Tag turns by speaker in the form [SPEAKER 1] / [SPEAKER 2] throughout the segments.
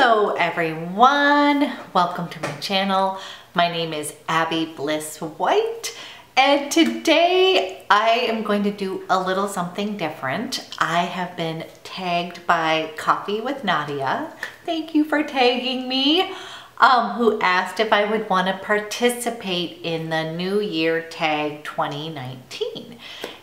[SPEAKER 1] Hello everyone, welcome to my channel. My name is Abby Bliss White, and today I am going to do a little something different. I have been tagged by Coffee with Nadia. Thank you for tagging me. Who asked if I would want to participate in the New Year Tag 2019.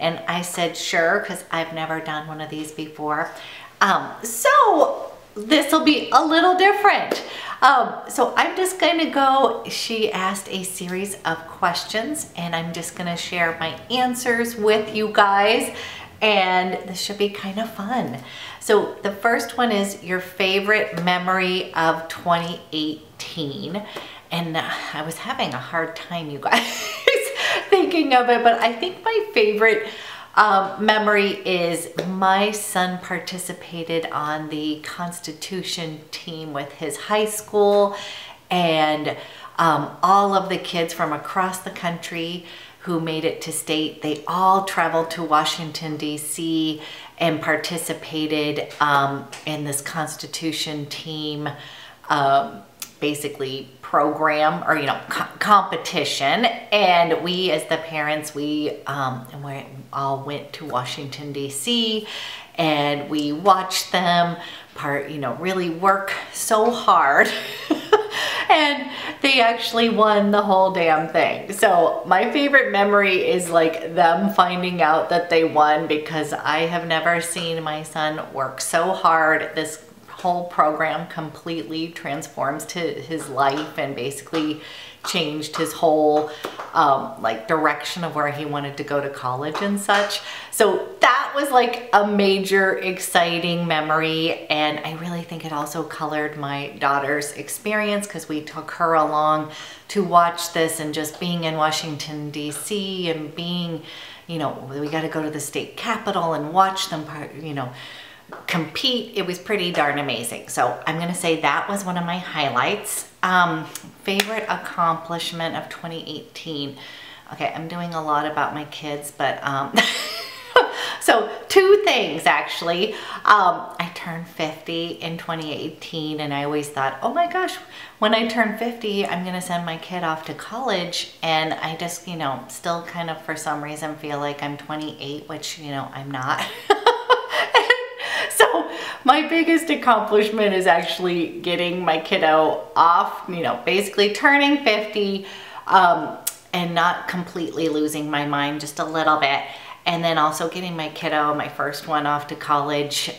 [SPEAKER 1] And I said sure, because I've never done one of these before. So this will be a little different. So I'm just going to go, she asked a series of questions and I'm just going to share my answers with you guys, and this should be kind of fun. So the first one is your favorite memory of 2018. And I was having a hard time, you guys, thinking of it, but I think my favorite memory is my son participated on the Constitution team with his high school, and all of the kids from across the country who made it to state, they all traveled to Washington, D.C. and participated in this Constitution team basically program, or competition. And we as the parents, we all went to Washington DC and we watched them really work so hard and they actually won the whole damn thing. So my favorite memory is like them finding out that they won, because I have never seen my son work so hard. This whole program completely transforms to his life and basically changed his whole direction of where he wanted to go to college and such. So that was like a major exciting memory, and I really think it also colored my daughter's experience, because we took her along to watch this, and just being in Washington DC and being, we got to go to the state capitol and watch them compete. It was pretty darn amazing. So I'm gonna say that was one of my highlights. Favorite accomplishment of 2018. Okay, I'm doing a lot about my kids, but so two things actually. I turned 50 in 2018, and I always thought, oh my gosh, when I turn 50, I'm gonna send my kid off to college, and I just, still kind of for some reason feel like I'm 28, which, I'm not. So my biggest accomplishment is actually getting my kiddo off, basically turning 50, and not completely losing my mind, just a little bit. And then also getting my kiddo, my first one, off to college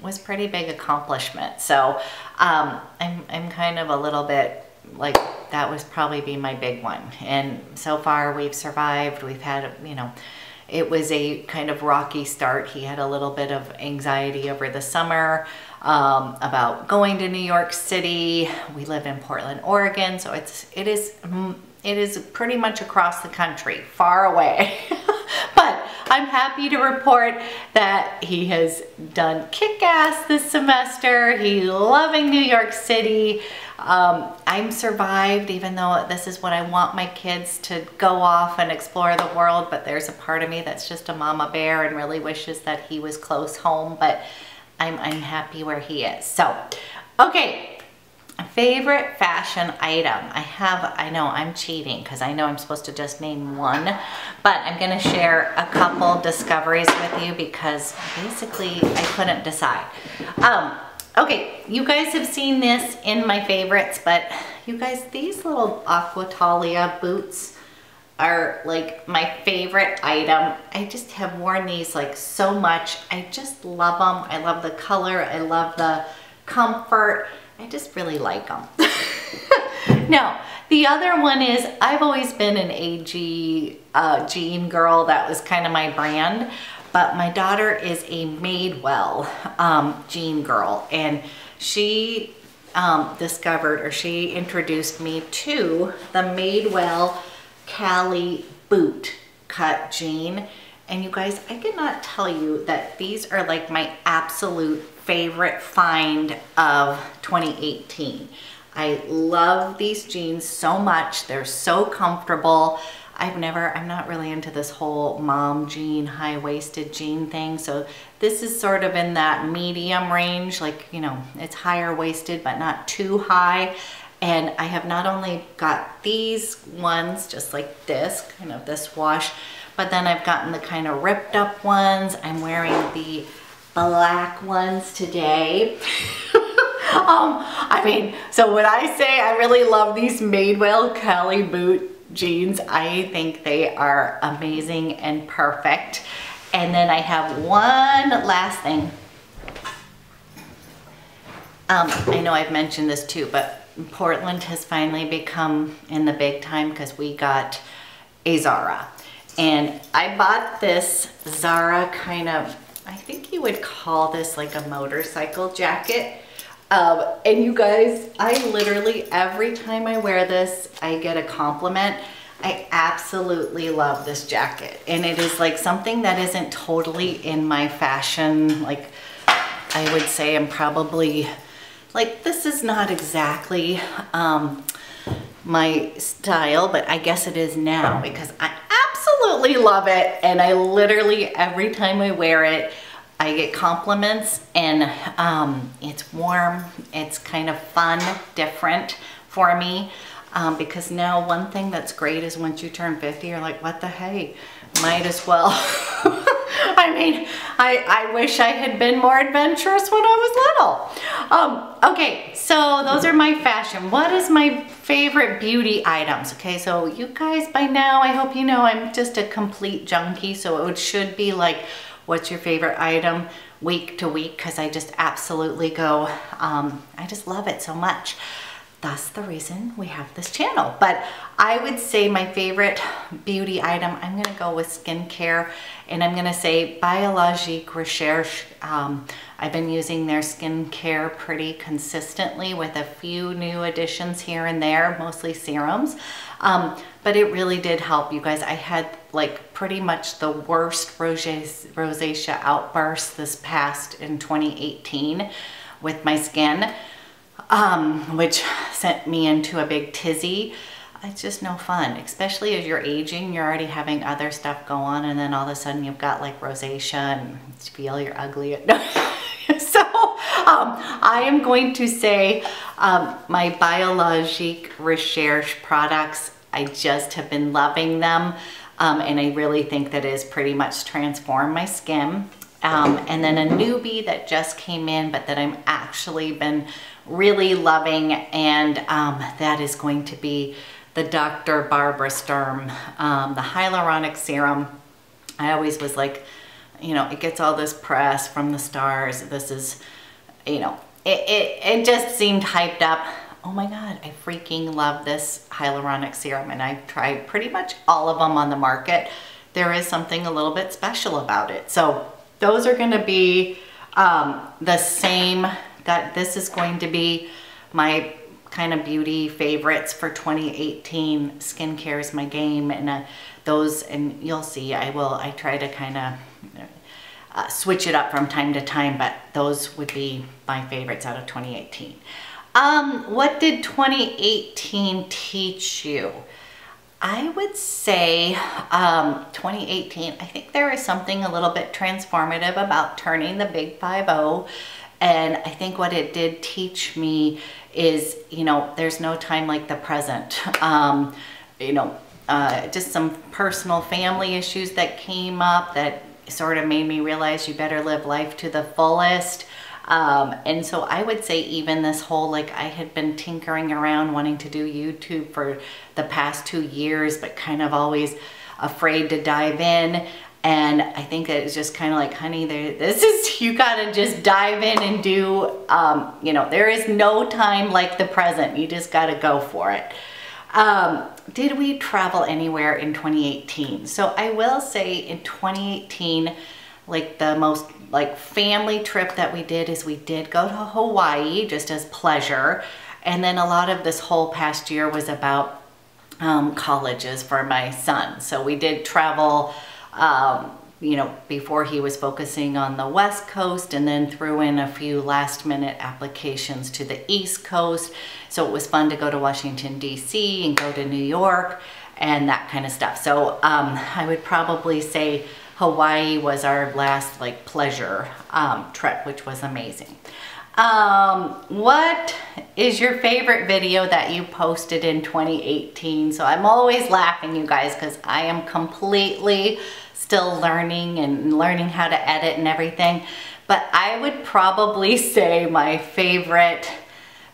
[SPEAKER 1] was pretty big accomplishment. So I'm kind of a little bit like, that was probably be my big one. And so far we've survived. We've had, it was a kind of rocky start. He had a little bit of anxiety over the summer about going to New York City. We live in Portland, Oregon, so it is pretty much across the country, far away. But I'm happy to report that he has done kick-ass this semester. He's loving New York City. I'm survived, even though this is what I want my kids to go off and explore the world, but there's a part of me that's just a mama bear and really wishes that he was close home, but I'm happy where he is. So, okay. Favorite fashion item. I know I'm cheating, because I know I'm supposed to just name one, but I'm going to share a couple discoveries with you, because basically I couldn't decide. Okay, you guys have seen this in my favorites, but you guys, these little Aquatalia boots are like my favorite item. I just have worn these like so much. I just love them. I love the color. I love the comfort. I just really like them. Now, the other one is, I've always been an AG jean girl. That was kind of my brand. But my daughter is a Madewell jean girl, and she she introduced me to the Madewell Cali boot cut jean. And you guys, I cannot tell you that these are like my absolute favorite find of 2018. I love these jeans so much. They're so comfortable. I'm not really into this whole mom jean, high-waisted jean thing. So this is sort of in that medium range, like, you know, it's higher waisted, but not too high. And I have not only got these ones, just like this, kind of this wash, but then I've gotten the kind of ripped up ones. I'm wearing the black ones today. I mean, so when I say I really love these Madewell Cali boot jeans, I think they are amazing and perfect. And then I have one last thing. I know I've mentioned this too, but Portland has finally become in the big time because we got a Zara. And I bought this Zara kind of, I think you would call this like a motorcycle jacket. And you guys, I literally, every time I wear this, I get a compliment. I absolutely love this jacket. And it is like something that isn't totally in my fashion. Like, I would say I'm probably, like, this is not exactly my style, but I guess it is now because I absolutely love it. And I literally, every time I wear it, I get compliments, and it's warm, it's kind of fun, different for me, because now one thing that's great is once you turn 50, you're like, what the hey, might as well. I mean, I wish I had been more adventurous when I was little. Okay, so those are my fashion. What is my favorite beauty items? Okay, so you guys by now, I hope you know I'm just a complete junkie, so it should be like, what's your favorite item week to week? Because I just absolutely go, I just love it so much. That's the reason we have this channel. But I would say my favorite beauty item, I'm gonna go with skincare, and I'm gonna say Biologique Recherche. I've been using their skincare pretty consistently with a few new additions here and there, mostly serums. But it really did help, you guys. I had like pretty much the worst rosacea outburst this past in 2018 with my skin, which sent me into a big tizzy. It's just no fun, especially as you're aging. You're already having other stuff go on, and then all of a sudden you've got like rosacea and you feel you're ugly. So I am going to say my Biologique Recherche products, I just have been loving them, and I really think that it has pretty much transformed my skin. And then a newbie that just came in, but that I'm actually been really loving, and that is going to be the Dr. Barbara Sturm, the hyaluronic serum. I always was like, you know, it gets all this press from the stars. This is, you know, it just seemed hyped up. Oh my God, I freaking love this hyaluronic serum, and I've tried pretty much all of them on the market. There is something a little bit special about it. So those are gonna be the same, that this is going to be my kind of beauty favorites for 2018. Skincare is my game, and those, and you'll see, I try to kind of switch it up from time to time, but those would be my favorites out of 2018. What did 2018 teach you? I would say 2018, I think there is something a little bit transformative about turning the big 5-0. And I think what it did teach me is, you know, there's no time like the present. You know, just some personal family issues that came up that sort of made me realize you better live life to the fullest. And so I would say even this whole, like, I had been tinkering around wanting to do YouTube for the past 2 years, but kind of always afraid to dive in. And I think it was just kind of like, honey, this is, you gotta just dive in and do, you know, there is no time like the present. You just gotta go for it. Did we travel anywhere in 2018? So I will say in 2018, like the most like family trip that we did is we did go to Hawaii just as pleasure. And then a lot of this whole past year was about colleges for my son. So we did travel, you know, before he was focusing on the West Coast, and then threw in a few last minute applications to the East Coast. So it was fun to go to Washington, D.C. and go to New York. and that kind of stuff. So I would probably say Hawaii was our last like pleasure trip, which was amazing. What is your favorite video that you posted in 2018? So I'm always laughing, you guys, because I am completely still learning and learning how to edit and everything. But I would probably say my favorite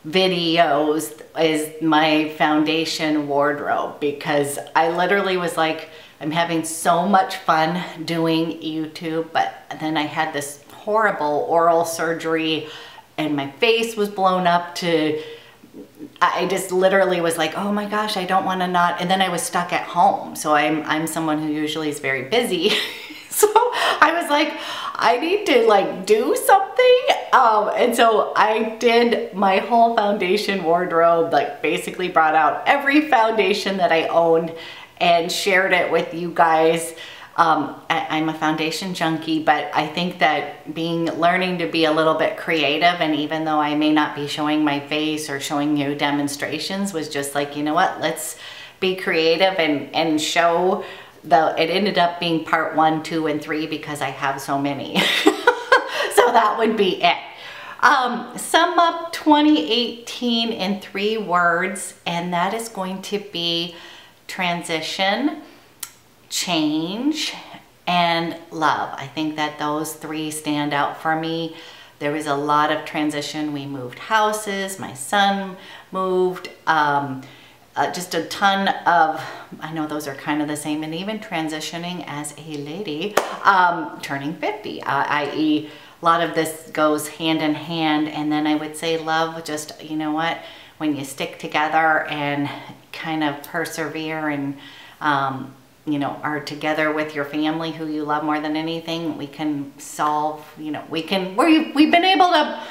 [SPEAKER 1] videos is my foundation wardrobe, because I literally was like, I'm having so much fun doing YouTube, but then I had this horrible oral surgery and my face was blown up to, I just literally was like, oh my gosh, I don't want to not, and then I was stuck at home. So I'm someone who usually is very busy. So I was like, I need to like do something. And so I did my whole foundation wardrobe, like basically brought out every foundation that I owned and shared it with you guys. I'm a foundation junkie, but I think that learning to be a little bit creative, and even though I may not be showing my face or showing you demonstrations, was just like, you know what, let's be creative and show it ended up being part 1, 2, and 3 because I have so many. So that would be it. Sum up 2018 in 3 words, and that is going to be transition, change, and love. I think that those 3 stand out for me. There was a lot of transition. We moved houses, my son moved, just a ton of, I know those are kind of the same, and even transitioning as a lady, turning 50, i.e. a lot of this goes hand in hand. And then I would say love, just, you know what, when you stick together and kind of persevere and, you know, are together with your family who you love more than anything, we can solve, you know, we've been able to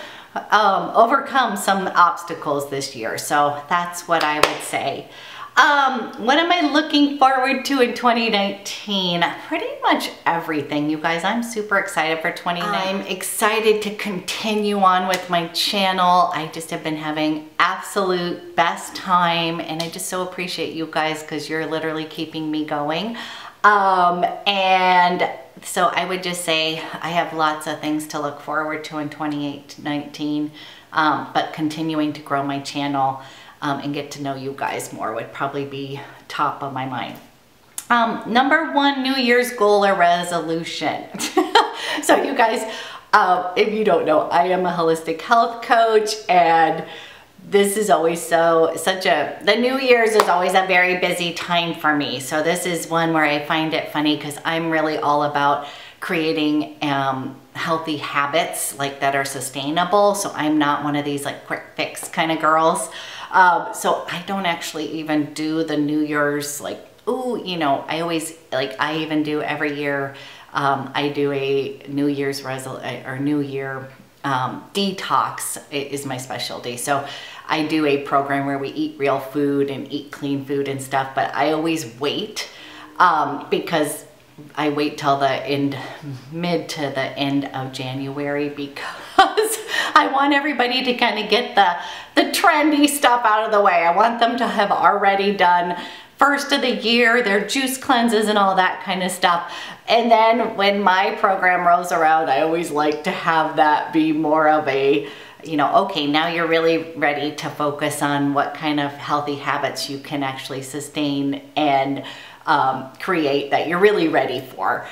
[SPEAKER 1] overcome some obstacles this year. So that's what I would say. What am I looking forward to in 2019? Pretty much everything, you guys. I'm super excited for 2019. I'm excited to continue on with my channel. I just have been having absolute best time, and I just so appreciate you guys because you're literally keeping me going. And so I would just say I have lots of things to look forward to in 2019, but continuing to grow my channel and get to know you guys more would probably be top of my mind. Number 1 New Year's goal or resolution. So you guys, if you don't know, I am a holistic health coach, and this is always the New Year's is always a very busy time for me. So this is one where I find it funny because I'm really all about creating healthy habits like that are sustainable. So I'm not one of these like quick fix kind of girls. So I don't actually even do the New Year's like, ooh, you know, I even do every year, I do a New Year's New Year detox is my specialty. So I do a program where we eat real food and eat clean food and stuff, but I always wait because I wait till mid to the end of January, because I want everybody to kind of get the trendy stuff out of the way. I want them to have already done first of the year, their juice cleanses and all that kind of stuff. And then when my program rolls around, I always like to have that be more of a, you know, okay, now you're really ready to focus on what kind of healthy habits you can actually sustain and create that you're really ready for.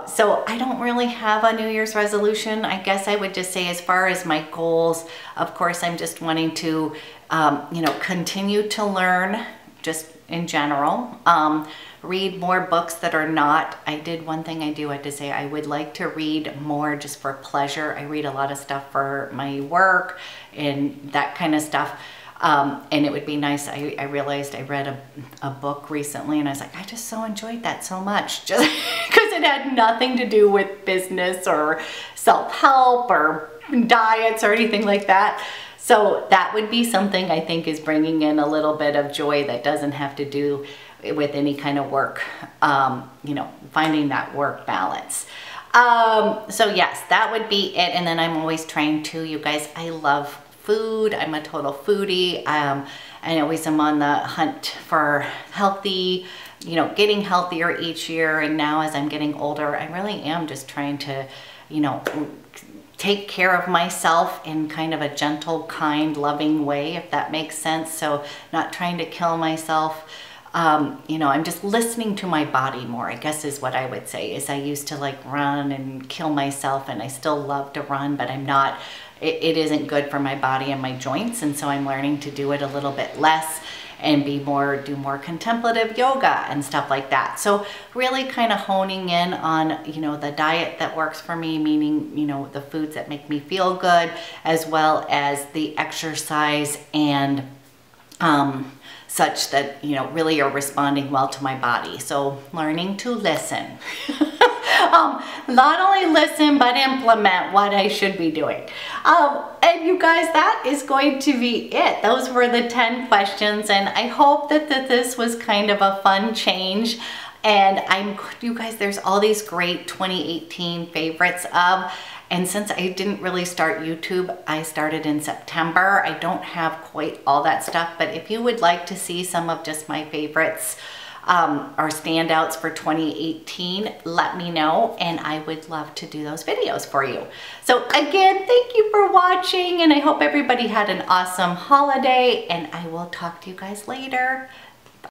[SPEAKER 1] So I don't really have a New Year's resolution. I guess I would just say, as far as my goals, of course, I'm just wanting to, you know, continue to learn just in general, read more books that are not, one thing I do have to say, I would like to read more just for pleasure. I read a lot of stuff for my work and that kind of stuff. And it would be nice. I realized I read a book recently, and I was like, I just so enjoyed that so much, just because it had nothing to do with business or self-help or diets or anything like that. So that would be something I think is bringing in a little bit of joy that doesn't have to do with any kind of work, you know, finding that work balance. So yes, that would be it. And then I'm always trying to, you guys, I love food. I'm a total foodie. I always am on the hunt for healthy, you know, getting healthier each year. And now as I'm getting older, I really am just trying to, you know, take care of myself in kind of a gentle, kind, loving way, if that makes sense. So not trying to kill myself. You know, I'm just listening to my body more, I guess is what I would say. Is I used to like run and kill myself, and I still love to run, but I'm not, it isn't good for my body and my joints. And so I'm learning to do it a little bit less and do more contemplative yoga and stuff like that. So really kind of honing in on, you know, the diet that works for me, meaning, you know, the foods that make me feel good, as well as the exercise and such that, you know, really are responding well to my body. So learning to listen. Not only listen, but implement what I should be doing. And you guys, that is going to be it. Those were the 10 questions, and I hope that this was kind of a fun change. And you guys, there's all these great 2018 favorites and since I didn't really start YouTube, I started in September. I don't have quite all that stuff, but if you would like to see some of just my favorites or standouts for 2018, let me know, and I would love to do those videos for you. So again, thank you for watching, and I hope everybody had an awesome holiday, and I will talk to you guys later.